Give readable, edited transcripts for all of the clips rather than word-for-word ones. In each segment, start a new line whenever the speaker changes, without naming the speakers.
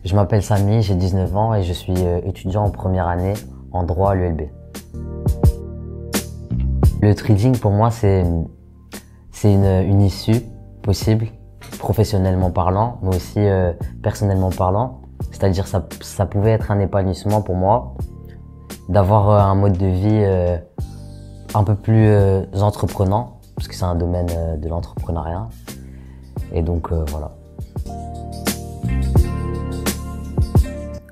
Je m'appelle Samy, j'ai 19 ans et je suis étudiant en première année en droit à l'ULB. Le trading pour moi c'est une issue possible, professionnellement parlant, mais aussi personnellement parlant. C'est-à-dire ça pouvait être un épanouissement pour moi d'avoir un mode de vie un peu plus entreprenant, parce que c'est un domaine de l'entrepreneuriat. Et donc voilà.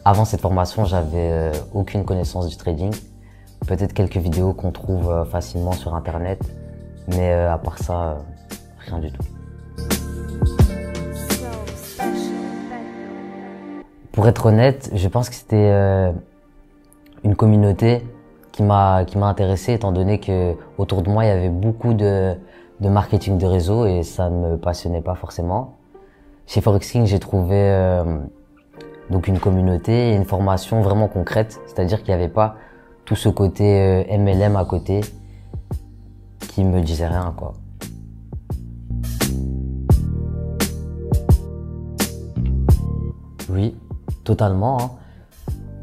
Avant cette formation, j'avais aucune connaissance du trading. Peut-être quelques vidéos qu'on trouve facilement sur internet, mais à part ça, rien du tout. Pour être honnête, je pense que c'était une communauté qui m'a intéressé, étant donné que autour de moi il y avait beaucoup de marketing de réseau et ça ne me passionnait pas forcément. Chez Forex King, j'ai trouvé donc une communauté et une formation vraiment concrète, c'est-à-dire qu'il n'y avait pas tout ce côté MLM à côté qui me disait rien, quoi. Oui, totalement, hein.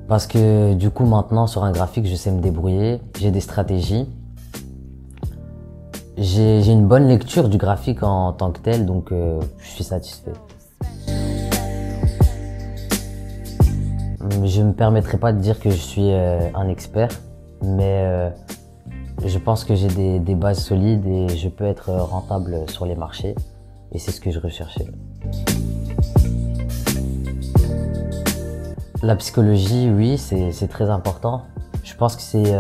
Parce que du coup maintenant sur un graphique je sais me débrouiller, j'ai des stratégies, j'ai une bonne lecture du graphique en tant que tel, donc je suis satisfait. Je me permettrai pas de dire que je suis un expert, mais je pense que j'ai des bases solides et je peux être rentable sur les marchés, et c'est ce que je recherchais. La psychologie, oui, c'est très important. Je pense que c'est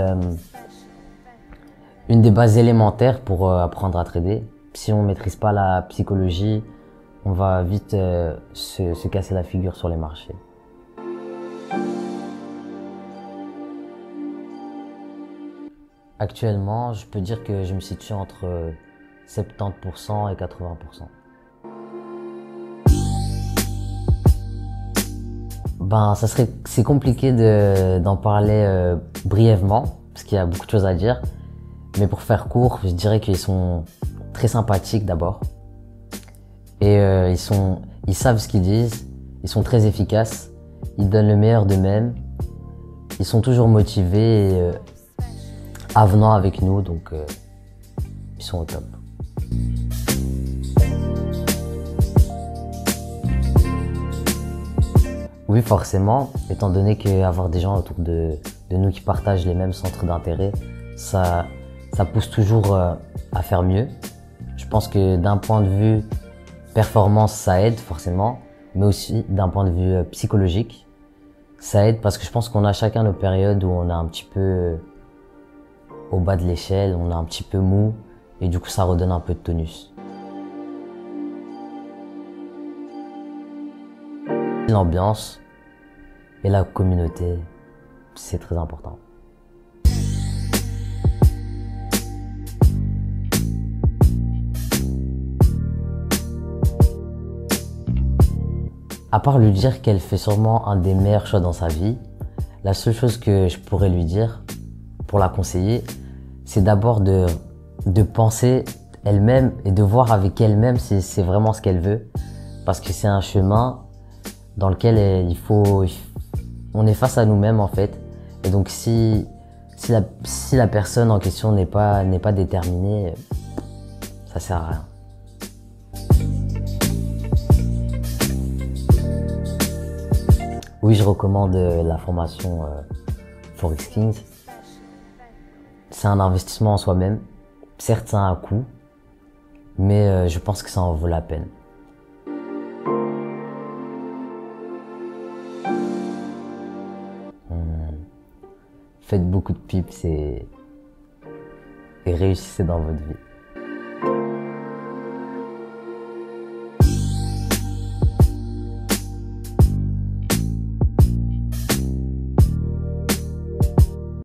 une des bases élémentaires pour apprendre à trader. Si on maîtrise pas la psychologie, on va vite se casser la figure sur les marchés. Actuellement, je peux dire que je me situe entre 70% et 80%. C'est compliqué d'en parler brièvement, parce qu'il y a beaucoup de choses à dire. Mais pour faire court, je dirais qu'ils sont très sympathiques d'abord. Et ils savent ce qu'ils disent, ils sont très efficaces, ils donnent le meilleur d'eux-mêmes. Ils sont toujours motivés et avenants avec nous, donc ils sont au top. Oui, forcément, étant donné qu'avoir des gens autour de nous qui partagent les mêmes centres d'intérêt, ça pousse toujours à faire mieux. Je pense que d'un point de vue performance, ça aide forcément, mais aussi d'un point de vue psychologique, ça aide parce que je pense qu'on a chacun nos périodes où on est un petit peu au bas de l'échelle, on est un petit peu mou, et du coup ça redonne un peu de tonus. L'ambiance et la communauté, c'est très important. À part lui dire qu'elle fait sûrement un des meilleurs choix dans sa vie, la seule chose que je pourrais lui dire, pour la conseiller, c'est d'abord de penser elle-même et de voir avec elle-même si c'est vraiment ce qu'elle veut. Parce que c'est un chemin dans lequel on est face à nous-mêmes en fait. Et donc si la personne en question n'est pas déterminée, ça sert à rien. Oui, je recommande la formation Forex Kings. C'est un investissement en soi-même. Certes, ça a un coût, mais je pense que ça en vaut la peine. Faites beaucoup de pips et réussissez dans votre vie.